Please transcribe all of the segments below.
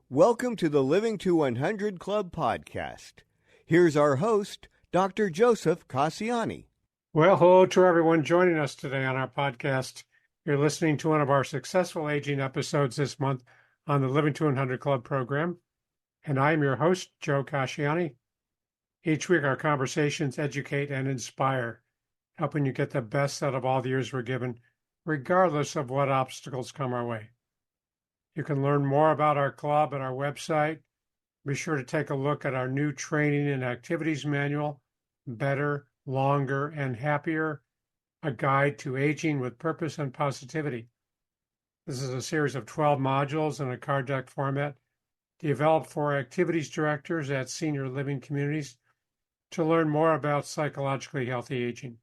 Welcome to the Living to 100 Club podcast. Here's our host, Dr. Joseph Cassiani. Well, hello to everyone joining us today on our podcast. You're listening to one of our successful aging episodes this month on the Living to 100 Club program. And I am your host, Joe Cassiani. Each week, our conversations educate and inspire, helping you get the best out of all the years we're given, regardless of what obstacles come our way. You can learn more about our club at our website. Be sure to take a look at our new training and activities manual, Better, Longer, and Happier, a guide to aging with purpose and positivity. This is a series of 12 modules in a card deck format developed for activities directors at senior living communities to learn more about psychologically healthy aging.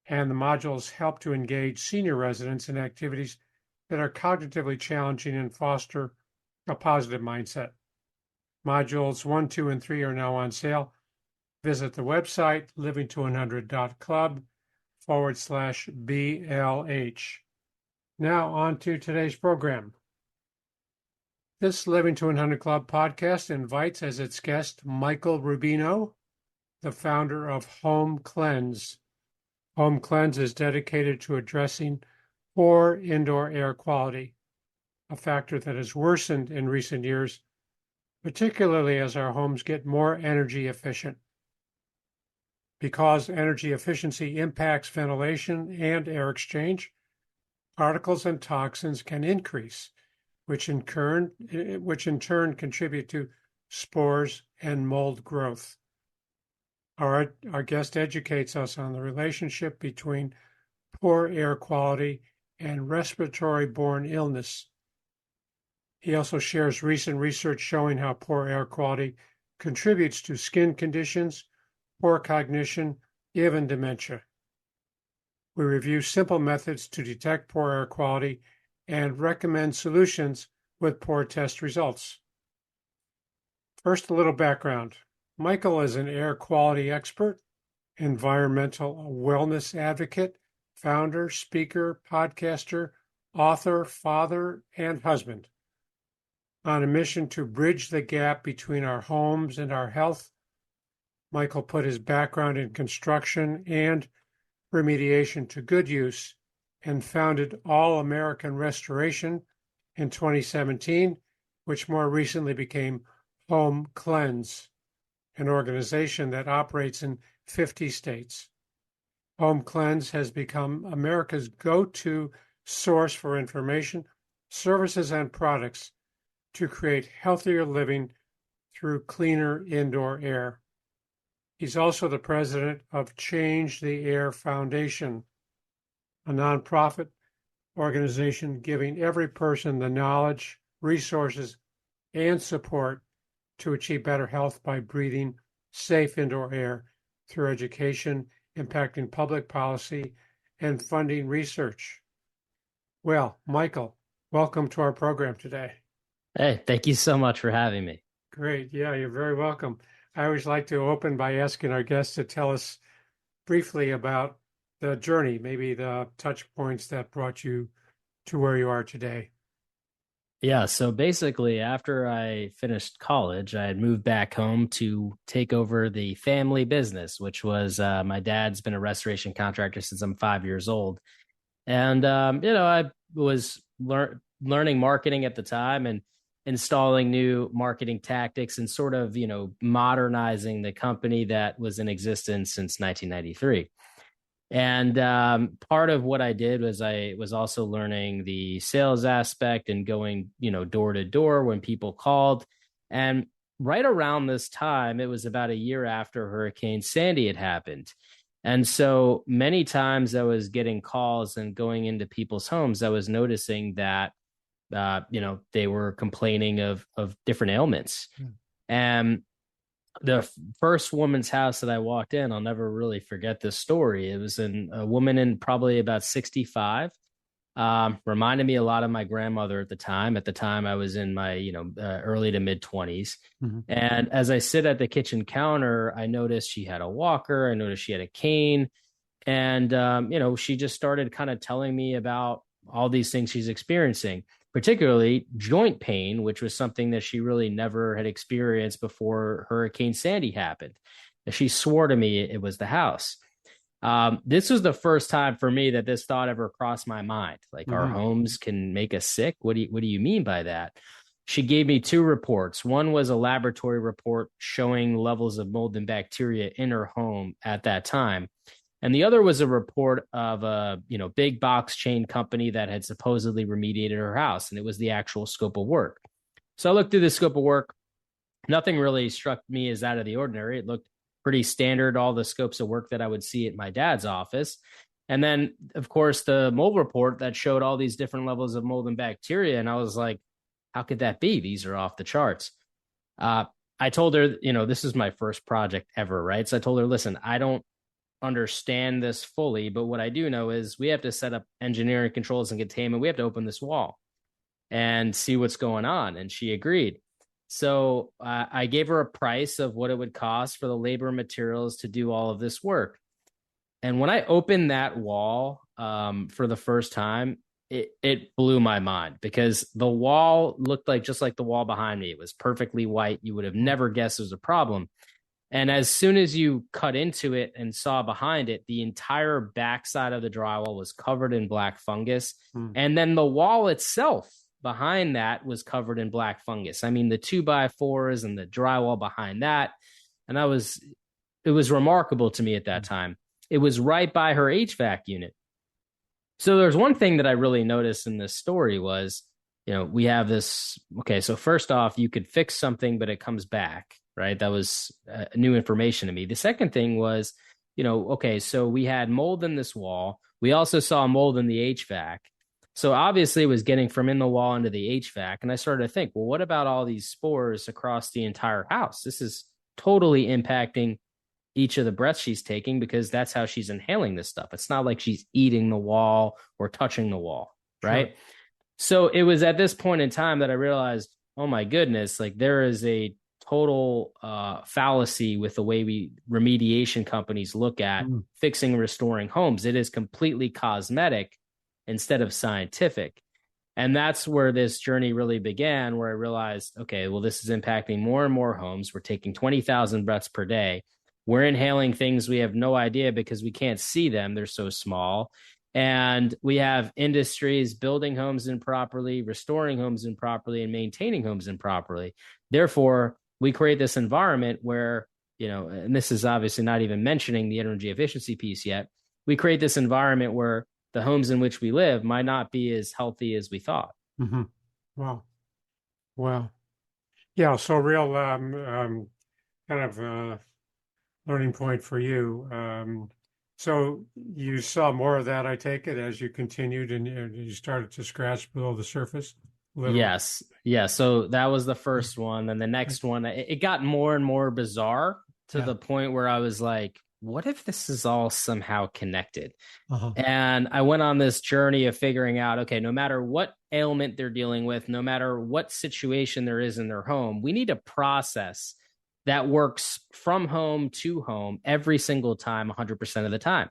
And the modules help to engage senior residents in activities that are cognitively challenging and foster a positive mindset. Modules 1, 2, and 3 are now on sale. Visit the website living200.club/BLH. Now on to today's program. This Living to 100 Club podcast invites as its guest Michael Rubino, the founder of Home Cleanse. Home Cleanse is dedicated to addressing poor indoor air quality, a factor that has worsened in recent years, particularly as our homes get more energy efficient. Because energy efficiency impacts ventilation and air exchange, particles and toxins can increase, which in turn contribute to spores and mold growth. Our guest educates us on the relationship between poor air quality and respiratory-borne illness. He also shares recent research showing how poor air quality contributes to skin conditions, poor cognition, even dementia. We review simple methods to detect poor air quality and recommend solutions with poor test results. First, a little background. Michael is an air quality expert, environmental wellness advocate, founder, speaker, podcaster, author, father, and husband. On a mission to bridge the gap between our homes and our health, Michael put his background in construction and remediation to good use and founded All American Restoration in 2017, which more recently became Home Cleanse, an organization that operates in 50 states. Home Cleanse has become America's go-to source for information, services, and products to create healthier living through cleaner indoor air. He's also the president of Change the Air Foundation, a nonprofit organization giving every person the knowledge, resources, and support to achieve better health by breathing safe indoor air through education, impacting public policy, and funding research. Well, Michael, welcome to our program today. Hey, thank you so much for having me. Great. Yeah, you're very welcome. I always like to open by asking our guests to tell us briefly about the journey, maybe the touch points that brought you to where you are today. Yeah, so basically, after I finished college, I had moved back home to take over the family business, which was my dad's been a restoration contractor since I'm 5 years old. And, I was learning marketing at the time and installing new marketing tactics and sort of, modernizing the company that was in existence since 1993. And part of what I did was I was also learning the sales aspect and going, door to door when people called. And right around this time, it was about a year after Hurricane Sandy had happened. And so many times I was getting calls and going into people's homes, I was noticing that, they were complaining of different ailments. And The first woman's house that I walked in, I'll never really forget this story. It was a woman in probably about 65. Reminded me a lot of my grandmother at the time. At the time, I was in my, early to mid 20s. Mm-hmm. And as I sit at the kitchen counter, I noticed she had a walker. I noticed she had a cane. And, she just started kind of telling me about all these things she's experiencing, particularly joint pain, which was something that she really never had experienced before Hurricane Sandy happened. And she swore to me it was the house. This was the first time for me that this thought ever crossed my mind. Like, our homes can make us sick. What do you mean by that? She gave me two reports. One was a laboratory report showing levels of mold and bacteria in her home at that time. And the other was a report of a, big box chain company that had supposedly remediated her house. And it was the actual scope of work. So I looked through the scope of work. Nothing really struck me as out of the ordinary. It looked pretty standard, all the scopes of work that I would see at my dad's office. And then, of course, the mold report that showed all these different levels of mold and bacteria. And I was like, how could that be? These are off the charts. I told her, this is my first project ever, right? So I told her, listen, I don't understand this fully, but what I do know is we have to set up engineering controls and containment. We have to open this wall and see what's going on. And she agreed. So I gave her a price of what it would cost for the labor and materials to do all of this work. And when I opened that wall for the first time, it blew my mind, because the wall looked just like the wall behind me. It was perfectly white. You would have never guessed it was a problem. And as soon as you cut into it and saw behind it, the entire backside of the drywall was covered in black fungus. And then the wall itself behind that was covered in black fungus. I mean, the 2x4s and the drywall behind that. And it was remarkable to me at that time. It was right by her HVAC unit. So there's one thing that I really noticed in this story was, we have this. Okay, so first off, you could fix something, but it comes back. Right. That was new information to me. The second thing was, okay, so we had mold in this wall. We also saw mold in the HVAC. So obviously it was getting from in the wall into the HVAC. And I started to think, well, what about all these spores across the entire house? This is totally impacting each of the breaths she's taking, because that's how she's inhaling this stuff. It's not like she's eating the wall or touching the wall. Right. Sure. So it was at this point in time that I realized, oh my goodness, like there is a total fallacy with the way remediation companies look at fixing and restoring homes. It is completely cosmetic instead of scientific. And that's where this journey really began, where I realized, okay, well, this is impacting more and more homes. We're taking 20,000 breaths per day. We're inhaling things we have no idea because we can't see them. They're so small. And we have industries building homes improperly, restoring homes improperly, and maintaining homes improperly. Therefore, we create this environment where, and this is obviously not even mentioning the energy efficiency piece yet. We create this environment where the homes in which we live might not be as healthy as we thought. Mm-hmm. Wow. Yeah. So real kind of learning point for you. So you saw more of that, I take it, as you continued and you started to scratch below the surface. Yes. Yeah. So that was the first one. And the next one, it got more and more bizarre to the point where I was like, what if this is all somehow connected? And I went on this journey of figuring out, okay, no matter what ailment they're dealing with, no matter what situation there is in their home, we need a process that works from home to home every single time, 100% of the time.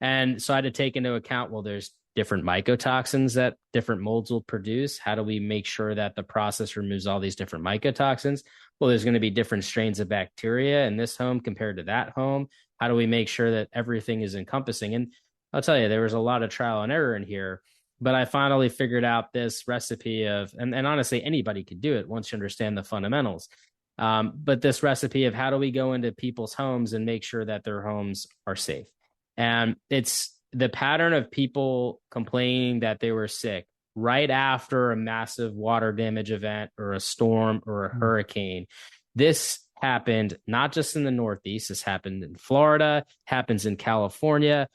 And so I had to take into account, well, there's different mycotoxins that different molds will produce. How do we make sure that the process removes all these different mycotoxins? Well, there's going to be different strains of bacteria in this home compared to that home. How do we make sure that everything is encompassing? And I'll tell you, there was a lot of trial and error in here, but I finally figured out this recipe of, and honestly, anybody could do it once you understand the fundamentals. But this recipe of how do we go into people's homes and make sure that their homes are safe? And it's the pattern of people complaining that they were sick right after a massive water damage event or a storm or a hurricane. This happened not just in the Northeast. This happened in Florida, happens in California.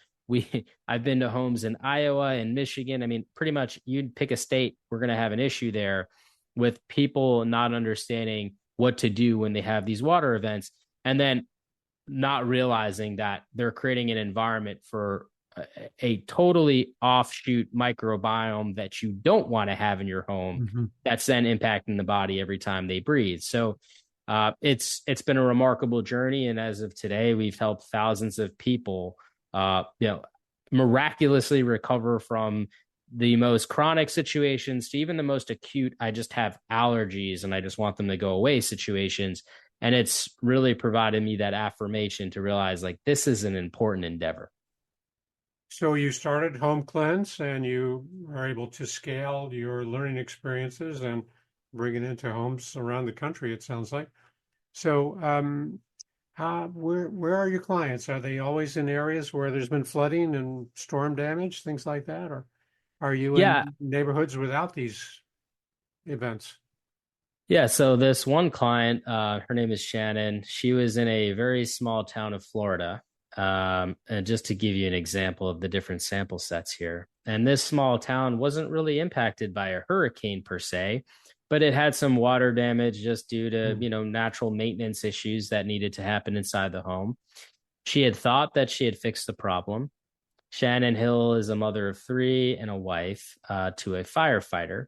I've been to homes in Iowa and Michigan. I mean, pretty much you'd pick a state, we're going to have an issue there with people not understanding what to do when they have these water events, and then not realizing that they're creating an environment for a totally offshoot microbiome that you don't want to have in your home, that's then impacting the body every time they breathe. So it's been a remarkable journey, and as of today, we've helped thousands of people miraculously recover from the most chronic situations to even the most acute, I just have allergies and I just want them to go away situations. And it's really provided me that affirmation to realize, like, this is an important endeavor. So you started Home Cleanse, and you are able to scale your learning experiences and bring it into homes around the country, it sounds like. So where are your clients? Are they always in areas where there's been flooding and storm damage, things like that? Or are you in neighborhoods without these events? Yeah, so this one client, her name is Shannon. She was in a very small town of Florida. And just to give you an example of the different sample sets here. And this small town wasn't really impacted by a hurricane per se, but it had some water damage just due to, natural maintenance issues that needed to happen inside the home. She had thought that she had fixed the problem. Shannon Hill is a mother of 3 and a wife to a firefighter.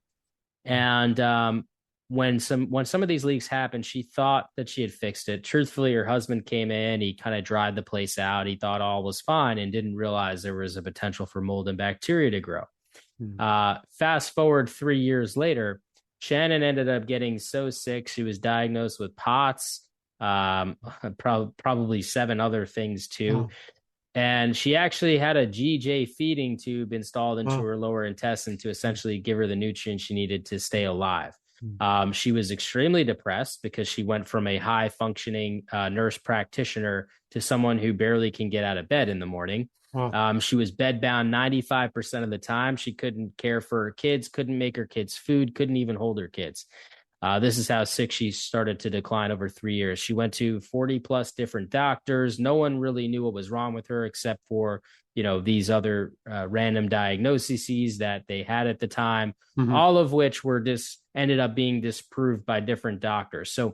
And when some of these leaks happened, she thought that she had fixed it. Truthfully, her husband came in, he kind of dried the place out. He thought all was fine and didn't realize there was a potential for mold and bacteria to grow. Fast forward 3 years later, Shannon ended up getting so sick. She was diagnosed with POTS, probably 7 other things too. And she actually had a GJ feeding tube installed into her lower intestine to essentially give her the nutrients she needed to stay alive. She was extremely depressed because she went from a high functioning nurse practitioner to someone who barely can get out of bed in the morning. She was bedbound 95% of the time. She couldn't care for her kids, couldn't make her kids food, couldn't even hold her kids. This is how sick she started to decline over 3 years. She went to 40 plus different doctors. No one really knew what was wrong with her except for, these other random diagnoses that they had at the time, all of which were ended up being disproved by different doctors. So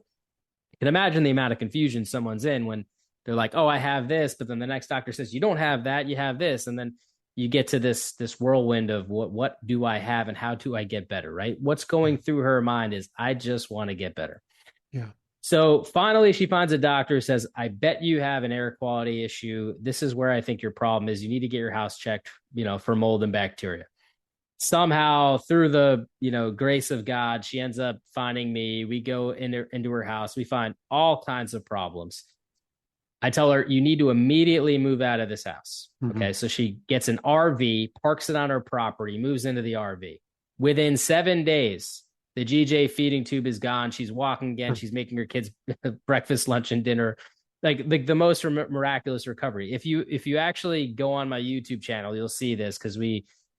you can imagine the amount of confusion someone's in when they're like, oh, I have this, but then the next doctor says, you don't have that, you have this. And then you get to this whirlwind of what do I have and how do I get better, right? What's going through her mind is, I just want to get better. Yeah. So finally, she finds a doctor who says, I bet you have an air quality issue. This is where I think your problem is. You need to get your house checked, for mold and bacteria. Somehow, through the, grace of God, she ends up finding me. We go into her house. We find all kinds of problems. I tell her, you need to immediately move out of this house. Okay. So she gets an RV, parks it on her property, moves into the RV. Within 7 days, the GJ feeding tube is gone. She's walking again. She's making her kids breakfast, lunch, and dinner. Like the most miraculous recovery. If you actually go on my YouTube channel, you'll see this because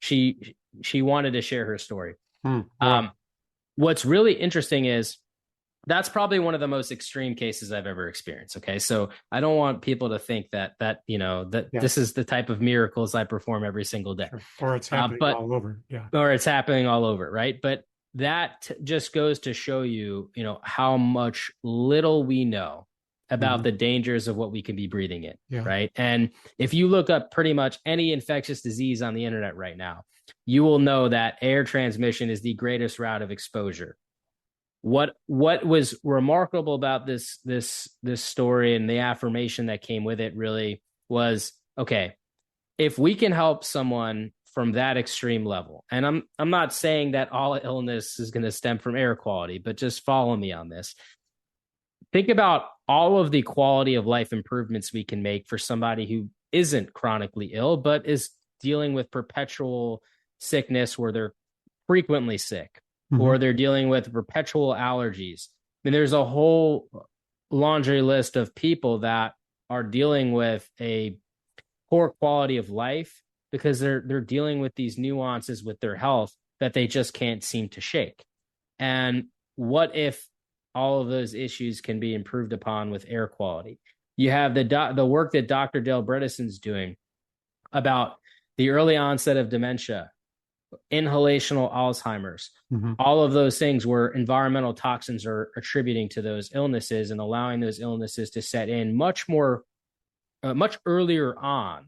she wanted to share her story. What's really interesting is, that's probably one of the most extreme cases I've ever experienced. Okay. So I don't want people to think that this is the type of miracles I perform every single day. Or it's happening all over. Yeah. Or it's happening all over. Right. But that just goes to show you, how much little we know about the dangers of what we can be breathing in. Yeah. Right. And if you look up pretty much any infectious disease on the internet right now, you will know that air transmission is the greatest route of exposure. What was remarkable about this story and the affirmation that came with it really was, okay, if we can help someone from that extreme level, and I'm not saying that all illness is going to stem from air quality, but just follow me on this. Think about all of the quality of life improvements we can make for somebody who isn't chronically ill, but is dealing with perpetual sickness where they're frequently sick. Or they're dealing with perpetual allergies. I mean, there's a whole laundry list of people that are dealing with a poor quality of life because they're dealing with these nuances with their health that they just can't seem to shake. And what if all of those issues can be improved upon with air quality? You have the work that Dr. Dale Bredesen's doing about the early onset of dementia, inhalational Alzheimer's. All of those things where environmental toxins are attributing to those illnesses and allowing those illnesses to set in much earlier on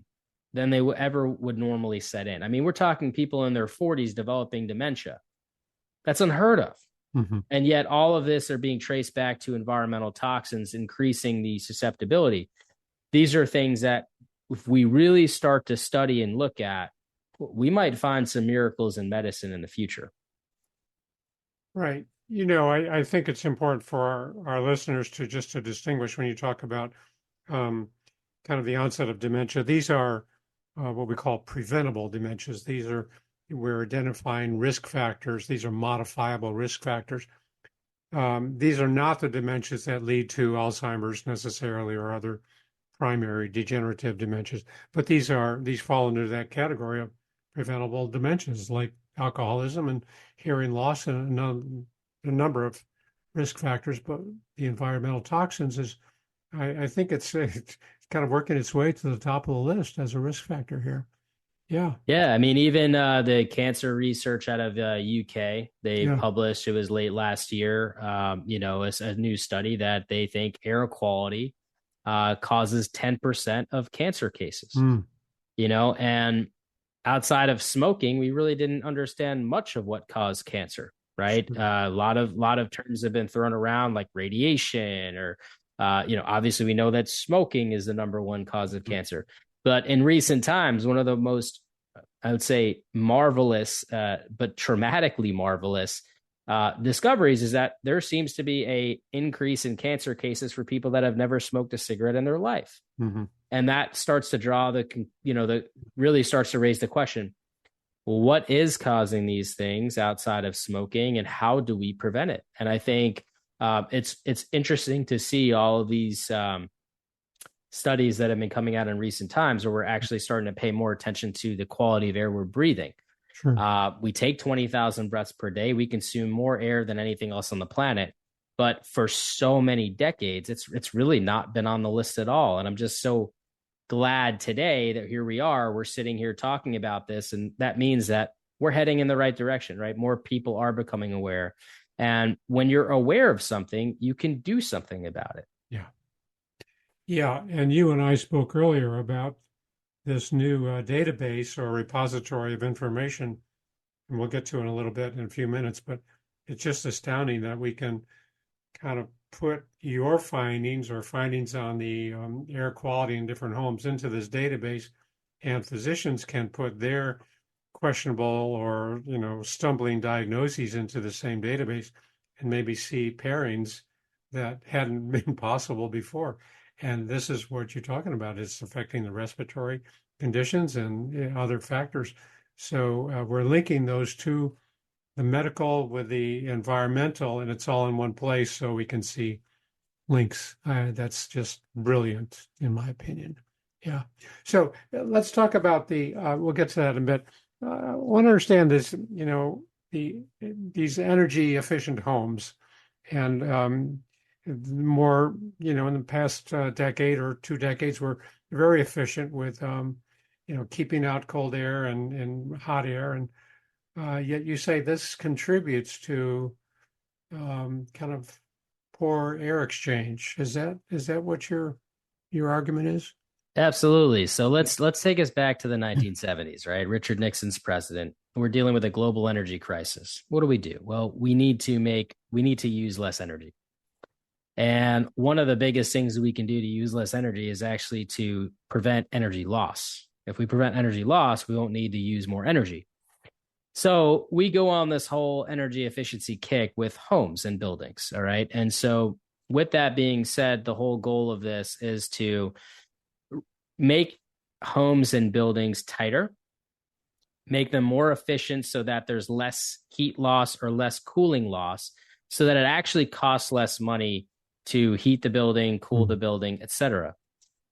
than they would normally set in. I mean, we're talking people in their 40s developing dementia. That's unheard of. And yet all of this are being traced back to environmental toxins, increasing the susceptibility. These are things that if we really start to study and look at, we might find some miracles in medicine in the future. Right. I think it's important for our listeners to distinguish when you talk about kind of the onset of dementia. These are what we call preventable dementias. We're identifying risk factors. These are modifiable risk factors. These are not the dementias that lead to Alzheimer's necessarily or other primary degenerative dementias, but these fall into that category of preventable dementias like alcoholism and hearing loss and a number of risk factors. But the environmental toxins I think it's kind of working its way to the top of the list as a risk factor here. Yeah. Yeah. I mean, even the cancer research out of UK, they published, it was late last year, it's a new study that they think air quality causes 10% of cancer cases, and outside of smoking, we really didn't understand much of what caused cancer, right? Sure. A lot of terms have been thrown around like radiation or, obviously we know that smoking is the number one cause of cancer. But in recent times, one of the most, I would say, marvelous, but traumatically marvelous discoveries is that there seems to be an increase in cancer cases for people that have never smoked a cigarette in their life. And that starts to draw really starts to raise the question, well, what is causing these things outside of smoking and how do we prevent it? And I think it's interesting to see all of these studies that have been coming out in recent times where we're actually starting to pay more attention to the quality of air we're breathing. Sure. We take 20,000 breaths per day. We consume more air than anything else on the planet. But for so many decades, it's really not been on the list at all. And I'm just so glad today that here we are, we're sitting here talking about this. And that means that we're heading in the right direction, right? More people are becoming aware. And when you're aware of something, you can do something about it. Yeah, and you and I spoke earlier about this new database or repository of information, and we'll get to it in a little bit in a few minutes, but it's just astounding that we can kind of put your findings or findings on the air quality in different homes into this database, and physicians can put their questionable or, stumbling diagnoses into the same database and maybe see pairings that hadn't been possible before. And this is what you're talking about. It's affecting the respiratory conditions and other factors. So we're linking those two, the medical with the environmental, and it's all in one place so we can see links. That's just brilliant, in my opinion. Yeah. So let's talk about we'll get to that in a bit. I want to understand this, these energy efficient homes and more, in the past decade or 2 decades, we're very efficient with, keeping out cold air and hot air. And yet you say this contributes to kind of poor air exchange. Is that what your argument is? Absolutely. So let's take us back to the 1970s, right? Richard Nixon's president. We're dealing with a global energy crisis. What do? Well, we need to use less energy. And one of the biggest things we can do to use less energy is actually to prevent energy loss. If we prevent energy loss, we won't need to use more energy. So we go on this whole energy efficiency kick with homes and buildings, all right? And so with that being said, the whole goal of this is to make homes and buildings tighter, make them more efficient so that there's less heat loss or less cooling loss, so that it actually costs less money to heat the building, cool the building, etc.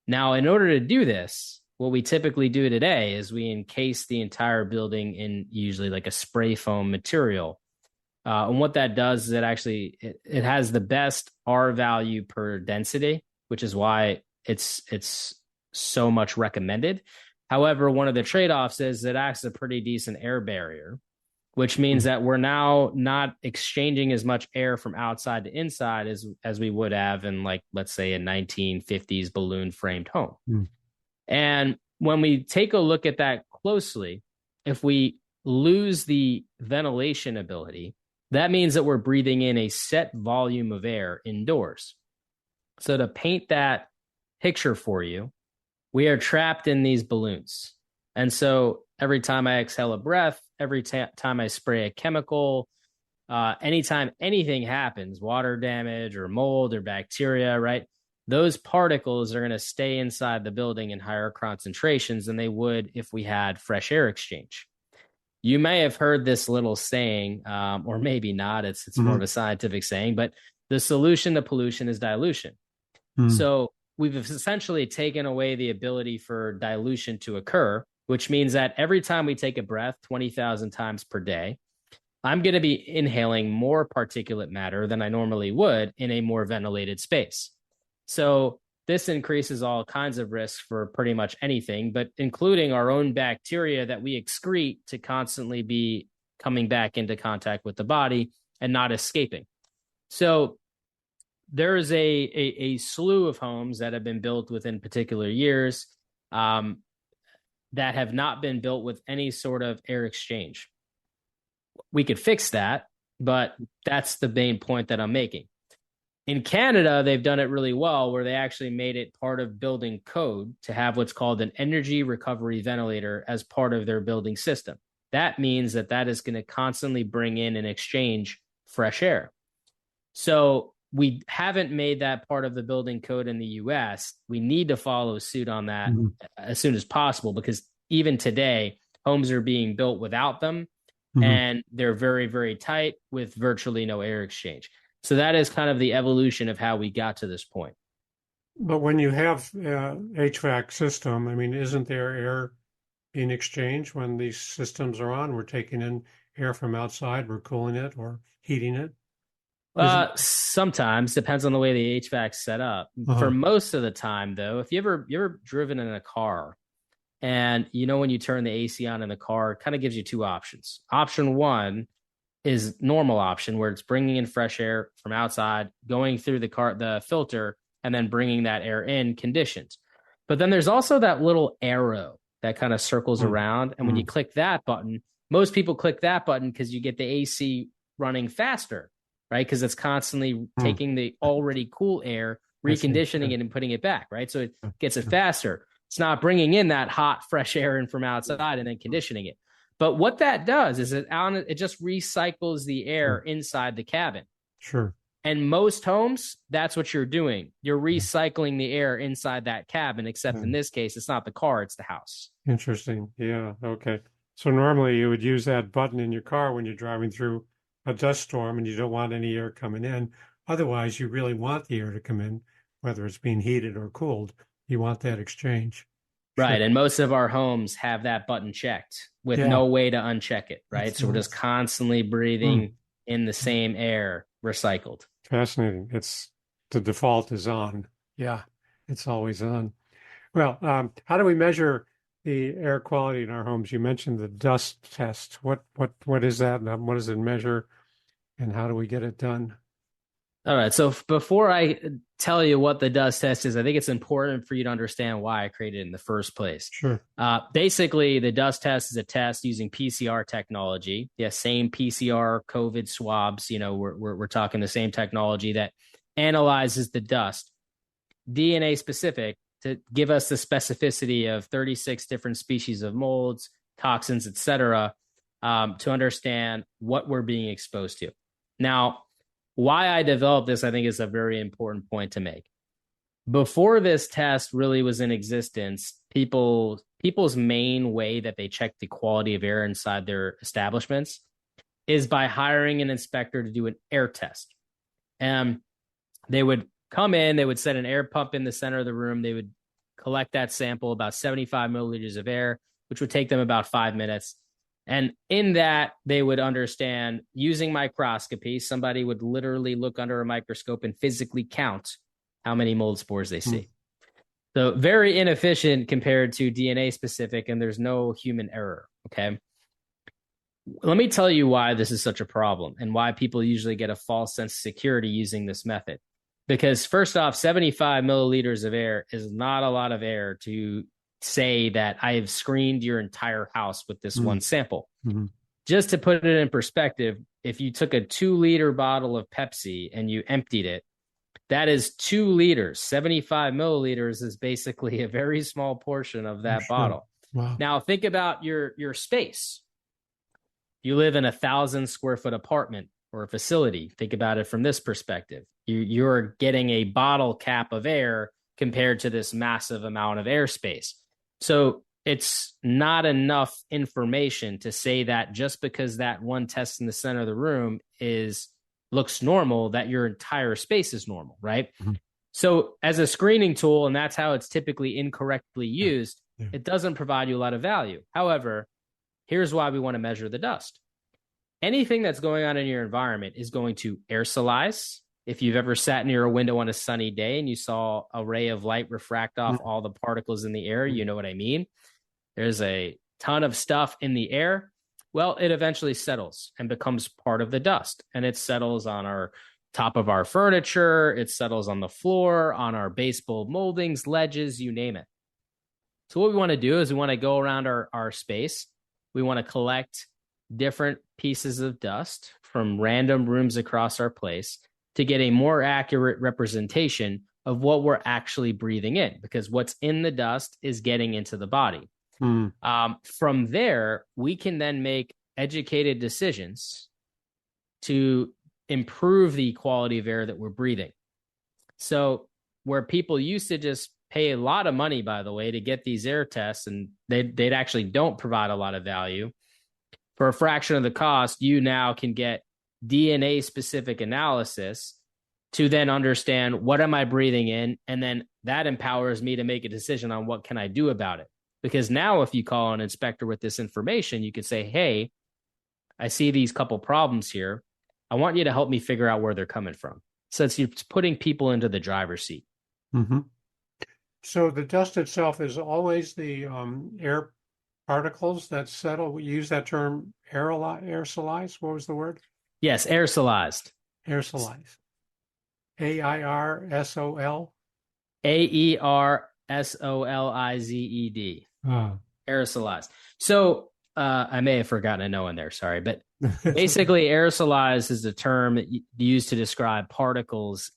Now, in order to do this, what we typically do today is we encase the entire building in usually like a spray foam material. And what that does is it has the best R value per density, which is why it's so much recommended. However, one of the trade-offs is it acts as a pretty decent air barrier, which means that we're now not exchanging as much air from outside to inside as we would have in, like, let's say, a 1950s balloon framed home. And when we take a look at that closely, if we lose the ventilation ability, that means that we're breathing in a set volume of air indoors. So to paint that picture for you, we are trapped in these balloons. And so every time I exhale a breath, every time I spray a chemical, anytime anything happens, water damage or mold or bacteria, right? Those particles are going to stay inside the building in higher concentrations than they would if we had fresh air exchange. You may have heard this little saying, or maybe not. It's more of a scientific saying, but the solution to pollution is dilution. So we've essentially taken away the ability for dilution to occur, which means that every time we take a breath 20,000 times per day, I'm going to be inhaling more particulate matter than I normally would in a more ventilated space. So this increases all kinds of risks for pretty much anything, but including our own bacteria that we excrete to constantly be coming back into contact with the body and not escaping. So there is a slew of homes that have been built within particular years that have not been built with any sort of air exchange. We could fix that, but that's the main point that I'm making. In Canada, they've done it really well, where they actually made it part of building code to have what's called an energy recovery ventilator as part of their building system. That means that is going to constantly bring in and exchange fresh air. So we haven't made that part of the building code in the US. We need to follow suit on that as soon as possible, because even today, homes are being built without them, and they're very, very tight with virtually no air exchange. So that is kind of the evolution of how we got to this point. But when you have HVAC system, I mean, isn't there air being exchanged when these systems are on? We're taking in air from outside, we're cooling it or heating it? Sometimes, depends on the way the HVAC's set up. For most of the time, though, if you ever driven in a car, and when you turn the AC on in the car, it kind of gives you two options. Option one is normal option, where it's bringing in fresh air from outside, going through the filter, and then bringing that air in conditioned. But then there's also that little arrow that kind of circles around. And when you click that button, most people click that button because you get the AC running faster, right? Because it's constantly taking the already cool air, reconditioning it and putting it back, right? So it gets it faster. It's not bringing in that hot, fresh air in from outside and then conditioning it. But what that does is it just recycles the air inside the cabin. Sure. And most homes, that's what you're doing. You're recycling the air inside that cabin, except in this case, it's not the car, it's the house. Interesting. Yeah. Okay. So normally you would use that button in your car when you're driving through a dust storm and you don't want any air coming in. Otherwise, you really want the air to come in, whether it's being heated or cooled. You want that exchange. Right. And most of our homes have that button checked with no way to uncheck it. Right. So we're just constantly breathing in the same air, recycled. Fascinating. The default is on. Yeah. It's always on. Well, how do we measure the air quality in our homes? You mentioned the dust test. What is that? What does it measure? And how do we get it done? All right. So before I tell you what the dust test is, I think it's important for you to understand why I created it in the first place. Sure. Basically, the dust test is a test using PCR technology. Yeah, same PCR COVID swabs. We're talking the same technology that analyzes the dust, DNA specific, to give us the specificity of 36 different species of molds, toxins, etc., to understand what we're being exposed to. Now, why I developed this, I think, is a very important point to make. Before this test really was in existence, people's main way that they check the quality of air inside their establishments is by hiring an inspector to do an air test. And they would come in, they would set an air pump in the center of the room, they would collect that sample, about 75 milliliters of air, which would take them about 5 minutes. And in that, they would understand, using microscopy, somebody would literally look under a microscope and physically count how many mold spores they see. So very inefficient compared to DNA specific, and there's no human error. Okay. Let me tell you why this is such a problem and why people usually get a false sense of security using this method. Because first off, 75 milliliters of air is not a lot of air to say that I have screened your entire house with this one sample. Just to put it in perspective, if you took a 2-liter bottle of Pepsi and you emptied it, that is 2 liters. 75 milliliters is basically a very small portion of that bottle. Wow. Now think about your space. You live in a 1,000 square foot apartment or a facility. Think about it from this perspective. You're getting a bottle cap of air compared to this massive amount of airspace. So it's not enough information to say that just because that one test in the center of the room looks normal, that your entire space is normal, right? So as a screening tool, and that's how it's typically incorrectly used, it doesn't provide you a lot of value. However, here's why we want to measure the dust. Anything that's going on in your environment is going to aerosolize. If you've ever sat near a window on a sunny day and you saw a ray of light refract off all the particles in the air, you know what I mean? There's a ton of stuff in the air. Well, it eventually settles and becomes part of the dust. And it settles on our top of our furniture. It settles on the floor, on our baseboard moldings, ledges, you name it. So what we want to do is we want to go around our space. We want to collect different pieces of dust from random rooms across our place to get a more accurate representation of what we're actually breathing in, because what's in the dust is getting into the body. From there, we can then make educated decisions to improve the quality of air that we're breathing. So where people used to just pay a lot of money, by the way, to get these air tests, and they'd actually don't provide a lot of value, for a fraction of the cost, you now can get DNA specific analysis to then understand what am I breathing in, and then that empowers me to make a decision on what can I do about it. Because now if you call an inspector with this information, you could say, hey, I see these couple problems here. I want you to help me figure out where they're coming from. So it's putting people into the driver's seat. So the dust itself is always the air particles that settle. We use that term aerosolize. What was the word? Yes, aerosolized. Aerosolize. AIRSOL? AERSOLIZED. Aerosolized. So I may have forgotten a no in there, sorry. But basically, aerosolized is a term used to describe particles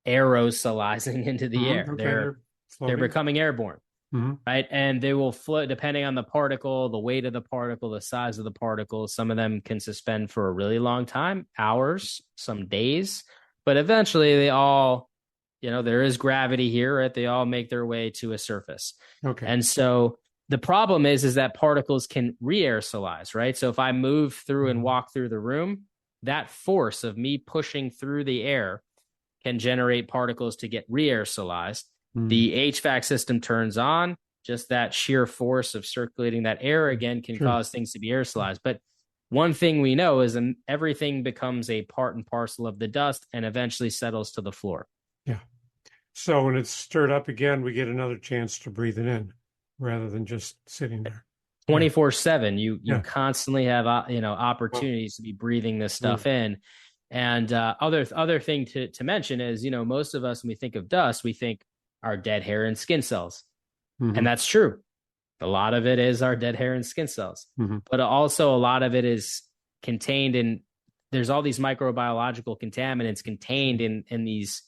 aerosolizing into the air. Okay, they're becoming airborne. Right. And they will float depending on the particle, the weight of the particle, the size of the particle. Some of them can suspend for a really long time, hours, some days, but eventually they all, there is gravity here, right? They all make their way to a surface. Okay. And so the problem is that particles can re-aerosolize, right? So if I move through and walk through the room, that force of me pushing through the air can generate particles to get re-aerosolized. The HVAC system turns on, just that sheer force of circulating that air again can cause things to be aerosolized. But one thing we know is everything becomes a part and parcel of the dust and eventually settles to the floor. Yeah. So when it's stirred up again, we get another chance to breathe it in rather than just sitting there. 24/7, you constantly have opportunities to be breathing this stuff in. And other thing to mention is, most of us, when we think of dust, we think our dead hair and skin cells. And that's true. A lot of it is our dead hair and skin cells, but also a lot of it is contained in, there's all these microbiological contaminants contained in these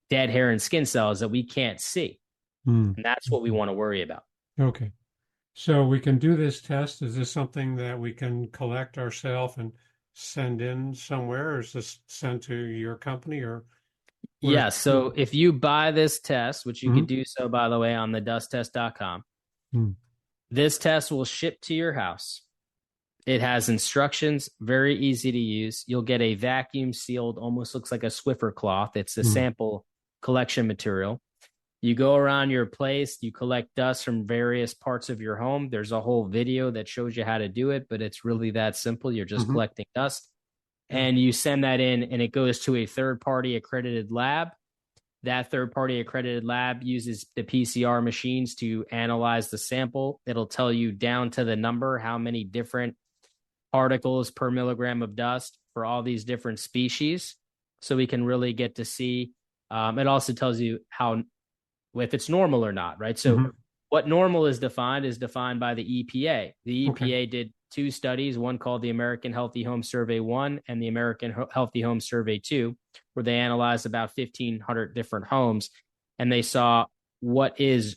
dead hair and skin cells that we can't see. And that's what we want to worry about. Okay. So we can do this test. Is this something that we can collect ourselves and send in somewhere, or is this sent to your company or? Yeah. So if you buy this test, which you can do so, by the way, on the dusttest.com, this test will ship to your house. It has instructions, very easy to use. You'll get a vacuum sealed, almost looks like a Swiffer cloth. It's a sample collection material. You go around your place, you collect dust from various parts of your home. There's a whole video that shows you how to do it, but it's really that simple. You're just collecting dust. And you send that in, and it goes to a third-party accredited lab. That third-party accredited lab uses the PCR machines to analyze the sample. It'll tell you down to the number how many different particles per milligram of dust for all these different species. So we can really get to see. It also tells you how, if it's normal or not, right? So what normal is defined by the EPA. The EPA did 2 studies, one called the American Healthy Home Survey 1 and the American Healthy Home Survey 2, where they analyzed about 1,500 different homes, and they saw what is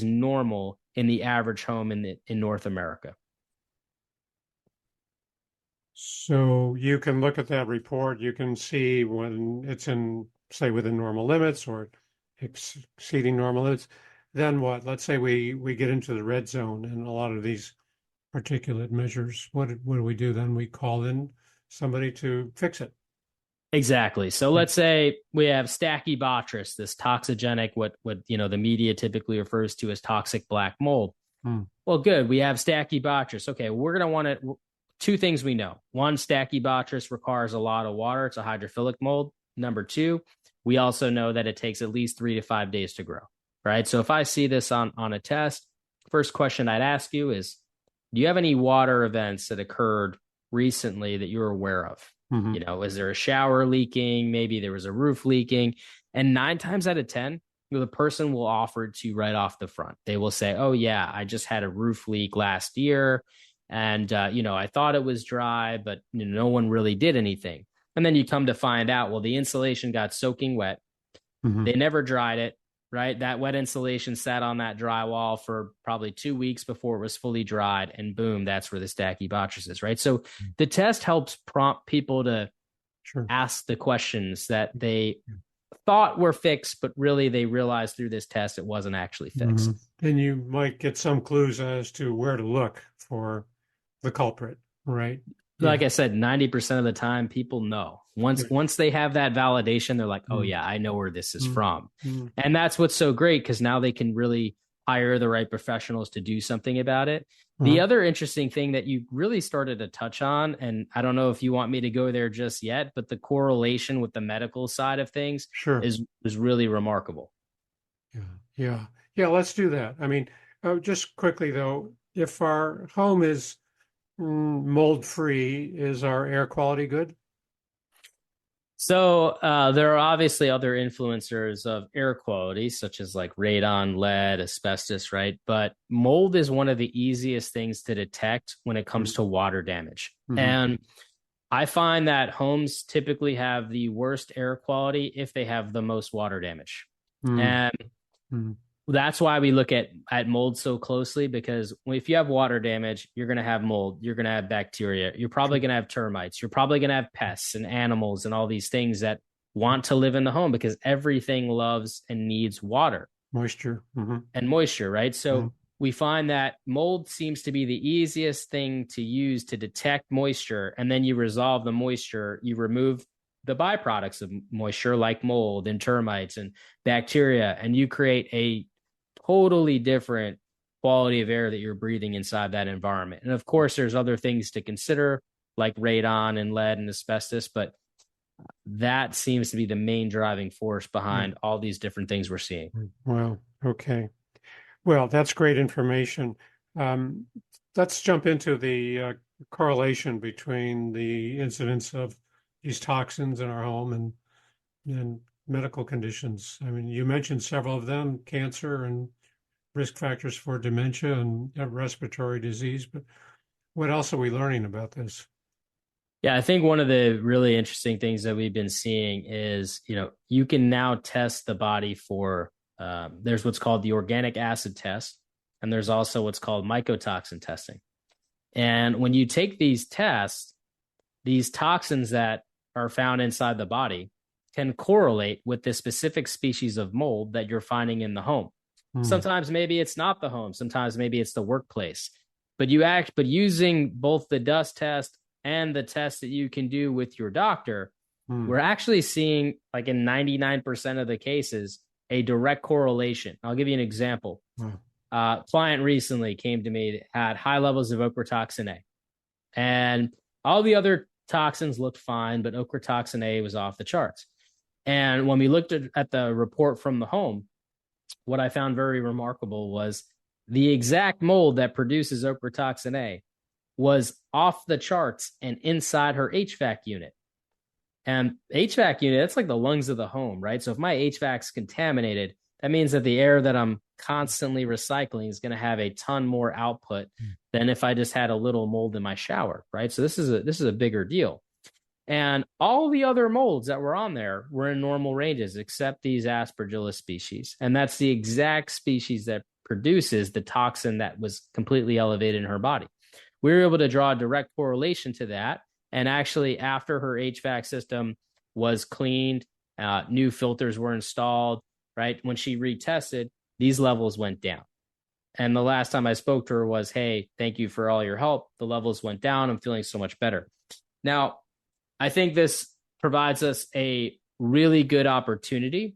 normal in the average home in North America. So you can look at that report, you can see when it's in, say, within normal limits or exceeding normal limits. Then what? Let's say we get into the red zone and a lot of these particulate measures. What do we do then? We call in somebody to fix it. Exactly. So let's say we have Stachybotrys, this toxigenic, what the media typically refers to as toxic black mold. Well, good. We have Stachybotrys. Okay, we're going to want to, 2 things we know. 1, Stachybotrys requires a lot of water. It's a hydrophilic mold. Number 2, we also know that it takes at least 3 to 5 days to grow, right? So if I see this on a test, first question I'd ask you is, do you have any water events that occurred recently that you're aware of? Is there a shower leaking? Maybe there was a roof leaking. And 9 times out of 10, the person will offer to right off the front. They will say, oh, yeah, I just had a roof leak last year. And, I thought it was dry, but no one really did anything. And then you come to find out, well, the insulation got soaking wet. They never dried it, right? That wet insulation sat on that drywall for probably 2 weeks before it was fully dried. And boom, that's where the Stachybotrys is, right? So the test helps prompt people to ask the questions that they thought were fixed, but really they realized through this test it wasn't actually fixed. And you might get some clues as to where to look for the culprit, right? Like I said, 90% of the time people know. Once they have that validation, they're like, oh yeah, I know where this is from. And that's what's so great, because now they can really hire the right professionals to do something about it. The other interesting thing that you really started to touch on, and I don't know if you want me to go there just yet, but the correlation with the medical side of things is really remarkable. Yeah, let's do that. I mean, just quickly though, if our home is mold-free, is our air quality good? So there are obviously other influencers of air quality, such as like radon, lead, asbestos, right? But mold is one of the easiest things to detect when it comes to water damage. And I find that homes typically have the worst air quality if they have the most water damage. And that's why we look at mold so closely, because if you have water damage, you're going to have mold, you're going to have bacteria, you're probably going to have termites, you're probably going to have pests and animals and all these things that want to live in the home, because everything loves and needs water. Moisture. And moisture, right? So we find that mold seems to be the easiest thing to use to detect moisture. And then you resolve the moisture, you remove the byproducts of moisture like mold and termites and bacteria, and you create a totally different quality of air that you're breathing inside that environment. And of course, there's other things to consider like radon and lead and asbestos, but that seems to be the main driving force behind all these different things we're seeing. Wow. Okay. Well, that's great information. Let's jump into the correlation between the incidence of these toxins in our home and medical conditions. I mean, you mentioned several of them, cancer and risk factors for dementia and respiratory disease, but what else are we learning about this? Yeah, I think one of the really interesting things that we've been seeing is, you can now test the body for, there's what's called the organic acid test, and there's also what's called mycotoxin testing. And when you take these tests, these toxins that are found inside the body can correlate with the specific species of mold that you're finding in the home. Sometimes maybe it's not the home. Sometimes maybe it's the workplace. But using both the dust test and the test that you can do with your doctor, we're actually seeing, like in 99% of the cases, a direct correlation. I'll give you an example. Client recently came to me, had high levels of ochratoxin A, and all the other toxins looked fine, but ochratoxin A was off the charts. And when we looked at the report from the home, what I found very remarkable was the exact mold that produces ochratoxin A was off the charts and inside her HVAC unit. And HVAC unit, that's like the lungs of the home, right? So if my HVAC's contaminated, that means that the air that I'm constantly recycling is going to have a ton more output than if I just had a little mold in my shower, right? So this is a bigger deal. And all the other molds that were on there were in normal ranges, except these Aspergillus species. And that's the exact species that produces the toxin that was completely elevated in her body. We were able to draw a direct correlation to that. And actually, after her HVAC system was cleaned, new filters were installed, right? When she retested, these levels went down. And the last time I spoke to her was, hey, thank you for all your help. The levels went down. I'm feeling so much better. Now, I think this provides us a really good opportunity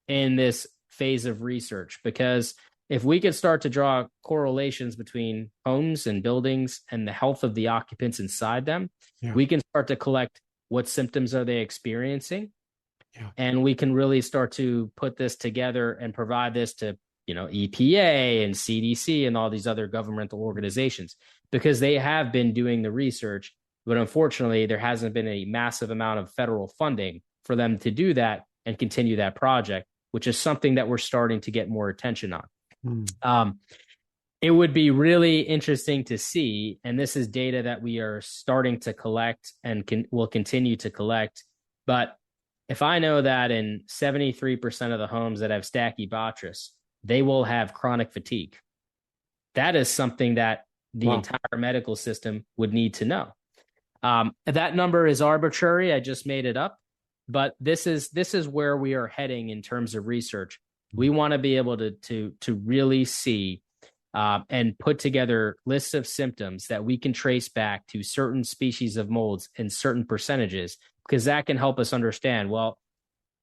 in this phase of research, because if we could start to draw correlations between homes and buildings and the health of the occupants inside them, we can start to collect what symptoms are they experiencing. And we can really start to put this together and provide this to, EPA and CDC and all these other governmental organizations, because they have been doing the research. But unfortunately, there hasn't been a massive amount of federal funding for them to do that and continue that project, which is something that we're starting to get more attention on. It would be really interesting to see, and this is data that we are starting to collect and will continue to collect. But if I know that in 73% of the homes that have Stachybotrys, they will have chronic fatigue, that is something that the entire medical system would need to know. That number is arbitrary. I just made it up, but this is where we are heading in terms of research. We want to be able to really see and put together lists of symptoms that we can trace back to certain species of molds in certain percentages, because that can help us understand, well,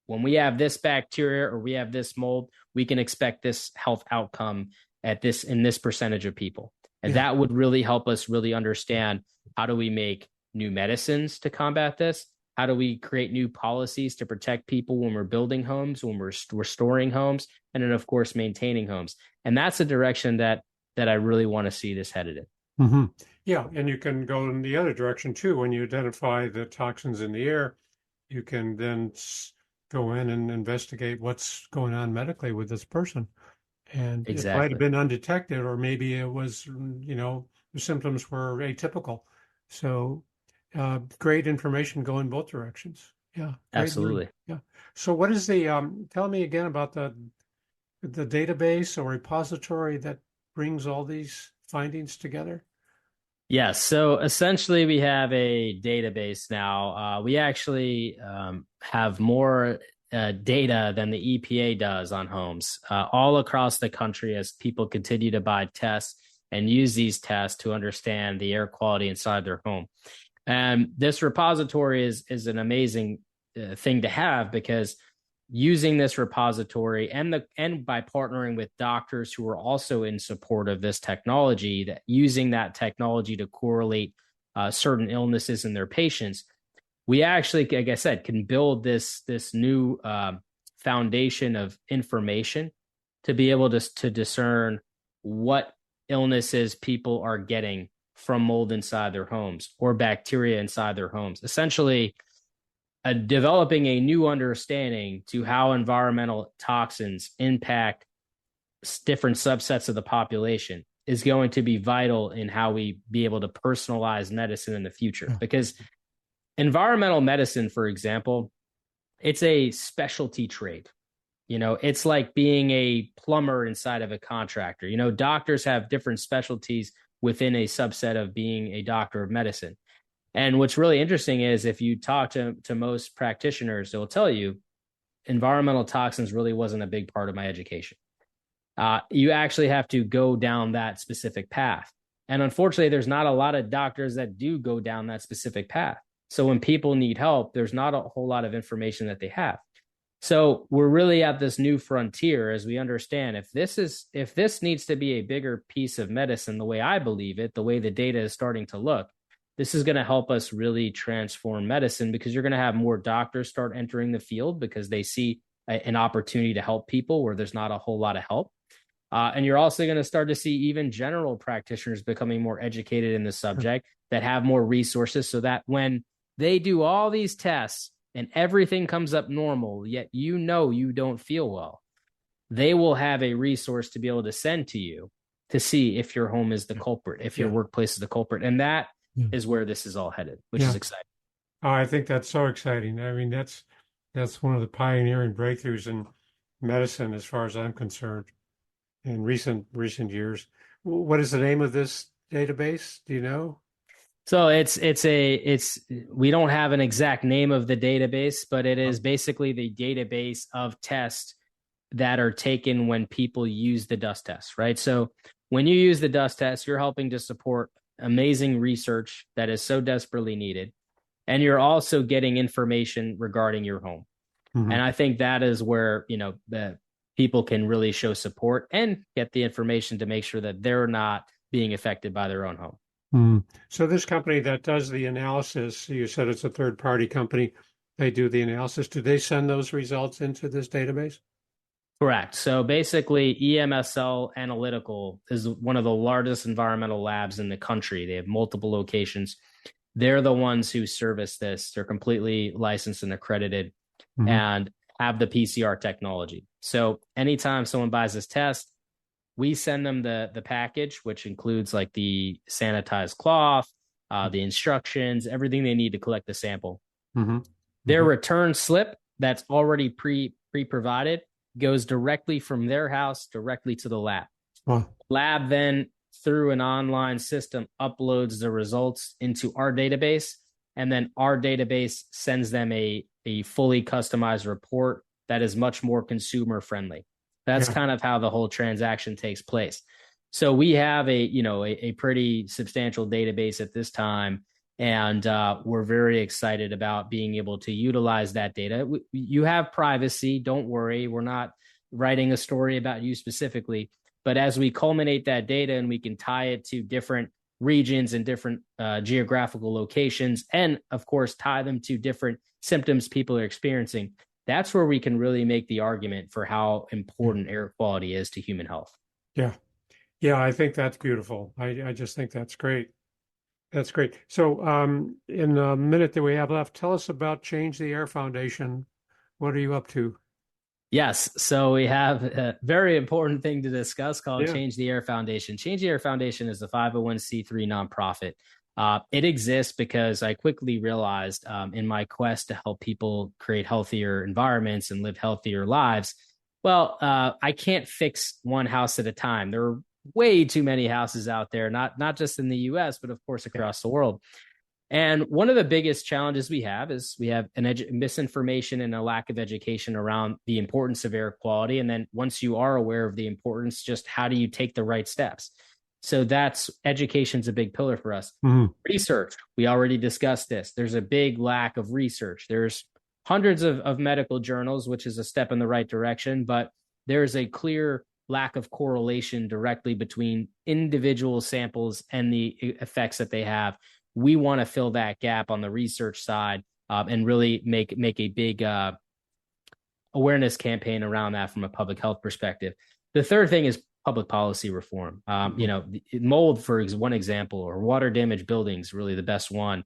when we have this bacteria or we have this mold, we can expect this health outcome in this percentage of people. And that would really help us really understand, how do we make new medicines to combat this? How do we create new policies to protect people when we're building homes, when we're restoring homes, and then, of course, maintaining homes? And that's a direction that I really want to see this headed in. Mm-hmm. Yeah, and you can go in the other direction, too. When you identify the toxins in the air, you can then go in and investigate what's going on medically with this person. And it might have been undetected, or maybe it was, the symptoms were atypical. So great information going both directions. Yeah, absolutely. Yeah. So what is the, tell me again about the database or repository that brings all these findings together? Yes. So essentially we have a database now. We actually have more data than the EPA does on homes all across the country, as people continue to buy tests and use these tests to understand the air quality inside their home. And this repository is an amazing thing to have, because using this repository and by partnering with doctors who are also in support of this technology, that using that technology to correlate certain illnesses in their patients, we actually, like I said, can build this new foundation of information to be able to discern what illnesses people are getting from mold inside their homes or bacteria inside their homes. Essentially, developing a new understanding to how environmental toxins impact different subsets of the population is going to be vital in how we be able to personalize medicine in the future. Because environmental medicine, for example, it's a specialty trade. It's like being a plumber inside of a contractor. Doctors have different specialties within a subset of being a doctor of medicine. And what's really interesting is, if you talk to most practitioners, they'll tell you environmental toxins really wasn't a big part of my education. You actually have to go down that specific path. And unfortunately, there's not a lot of doctors that do go down that specific path. So when people need help, there's not a whole lot of information that they have. So we're really at this new frontier as we understand, if this needs to be a bigger piece of medicine, the way I believe it, the way the data is starting to look, this is going to help us really transform medicine, because you're going to have more doctors start entering the field because they see an opportunity to help people where there's not a whole lot of help. And you're also going to start to see even general practitioners becoming more educated in the subject that have more resources, so that when they do all these tests and everything comes up normal, yet you don't feel well, they will have a resource to be able to send to you to see if your home is the culprit, if your workplace is the culprit. And that is where this is all headed, which is exciting. Oh, I think that's so exciting. I mean, that's one of the pioneering breakthroughs in medicine, as far as I'm concerned, in recent years. What is the name of this database? Do you know? So we don't have an exact name of the database, but it is basically the database of tests that are taken when people use the dust test, right? So when you use the dust test, you're helping to support amazing research that is so desperately needed. And you're also getting information regarding your home. Mm-hmm. And I think that is where, the people can really show support and get the information to make sure that they're not being affected by their own home. Mm. So this company that does the analysis, you said it's a third-party company, they do the analysis. Do they send those results into this database? Correct. So basically, EMSL Analytical is one of the largest environmental labs in the country. They have multiple locations. They're the ones who service this. They're completely licensed and accredited and have the PCR technology. So anytime someone buys this test, we send them the package, which includes like the sanitized cloth, the instructions, everything they need to collect the sample. Their return slip that's already pre-provided goes directly from their house directly to the lab. Wow. Lab then, through an online system, uploads the results into our database, and then our database sends them a fully customized report that is much more consumer friendly. That's kind of how the whole transaction takes place. So we have a pretty substantial database at this time, and we're very excited about being able to utilize that data. You have privacy. Don't worry. We're not writing a story about you specifically. But as we culminate that data and we can tie it to different regions and different geographical locations, and of course, tie them to different symptoms people are experiencing, that's where we can really make the argument for how important air quality is to human health. Yeah. Yeah, I think that's beautiful. I just think that's great. That's great. So in a minute that we have left, tell us about Change the Air Foundation. What are you up to? Yes. So we have a very important thing to discuss called Change the Air Foundation. Change the Air Foundation is a 501c3 nonprofit. It exists because I quickly realized in my quest to help people create healthier environments and live healthier lives, I can't fix one house at a time. There are way too many houses out there, not just in the US, but of course across the world. And one of the biggest challenges we have is we have misinformation and a lack of education around the importance of air quality. And then once you are aware of the importance, just how do you take the right steps? So education's a big pillar for us. Research, we already discussed this. There's a big lack of research. There's hundreds of medical journals, which is a step in the right direction, but there's a clear lack of correlation directly between individual samples and the effects that they have. We want to fill that gap on the research side and really make a big awareness campaign around that from a public health perspective. The third thing is public policy reform. Mold, for one example, or water damaged buildings, really the best one,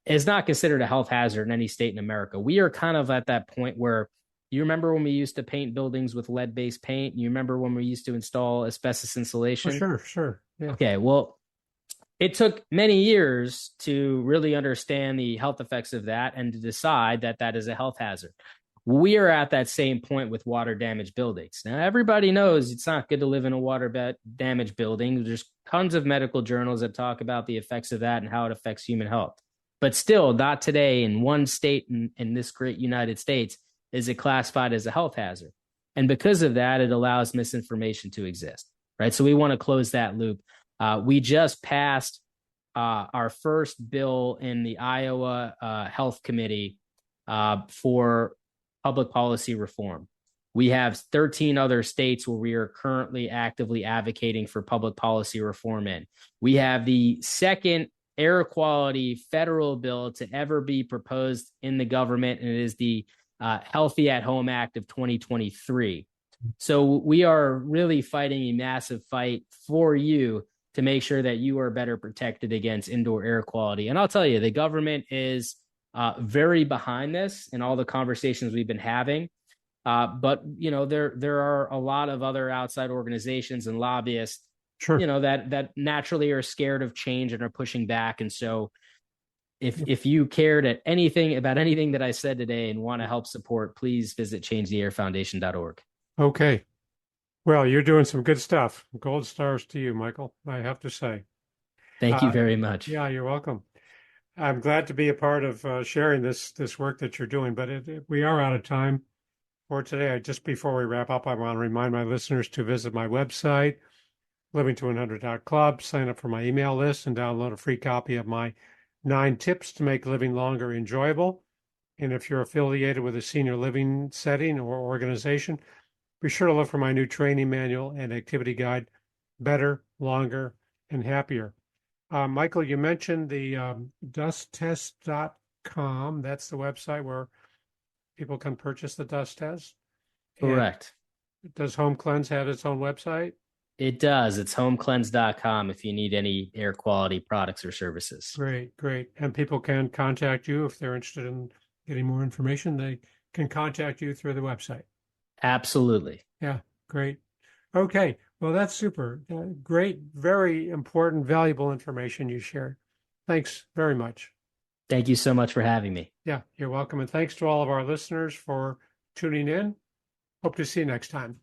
is not considered a health hazard in any state in America. We are kind of at that point where, you remember when we used to paint buildings with lead-based paint? You remember when we used to install asbestos insulation? Oh, sure. Yeah. Okay, well, it took many years to really understand the health effects of that and to decide that that is a health hazard. We are at that same point with water damaged buildings. Now, everybody knows it's not good to live in a water damaged building. There's tons of medical journals that talk about the effects of that and how it affects human health. But still, not today in one state in this great United States is it classified as a health hazard. And because of that, it allows misinformation to exist, right? So we want to close that loop. We just passed our first bill in the Iowa Health Committee for public policy reform. We have 13 other states where we are currently actively advocating for public policy reform in. We have the second air quality federal bill to ever be proposed in the government, and it is the Healthy at Home Act of 2023. So we are really fighting a massive fight for you to make sure that you are better protected against indoor air quality. And I'll tell you, the government is very behind this in all the conversations we've been having. But there are a lot of other outside organizations and lobbyists, Sure. that naturally are scared of change and are pushing back. And so if you cared about anything that I said today and want to help support, please visit changetheairfoundation.org. Okay. Well, you're doing some good stuff. Gold stars to you, Michael, I have to say. Thank you very much. Yeah, you're welcome. I'm glad to be a part of sharing this work that you're doing, but we are out of time for today. Just before we wrap up, I want to remind my listeners to visit my website, livingto100.club, sign up for my email list, and download a free copy of my 9 tips to make living longer enjoyable. And if you're affiliated with a senior living setting or organization, be sure to look for my new training manual and activity guide, Better, Longer, and Happier. Michael, you mentioned the dusttest.com. That's the website where people can purchase the dust test. Correct. And does Home Cleanse have its own website? It does. It's homecleanse.com if you need any air quality products or services. Great. And people can contact you if they're interested in getting more information. They can contact you through the website. Absolutely. Yeah, great. Okay, well, that's super. Great, very important, valuable information you shared. Thanks very much. Thank you so much for having me. Yeah, you're welcome. And thanks to all of our listeners for tuning in. Hope to see you next time.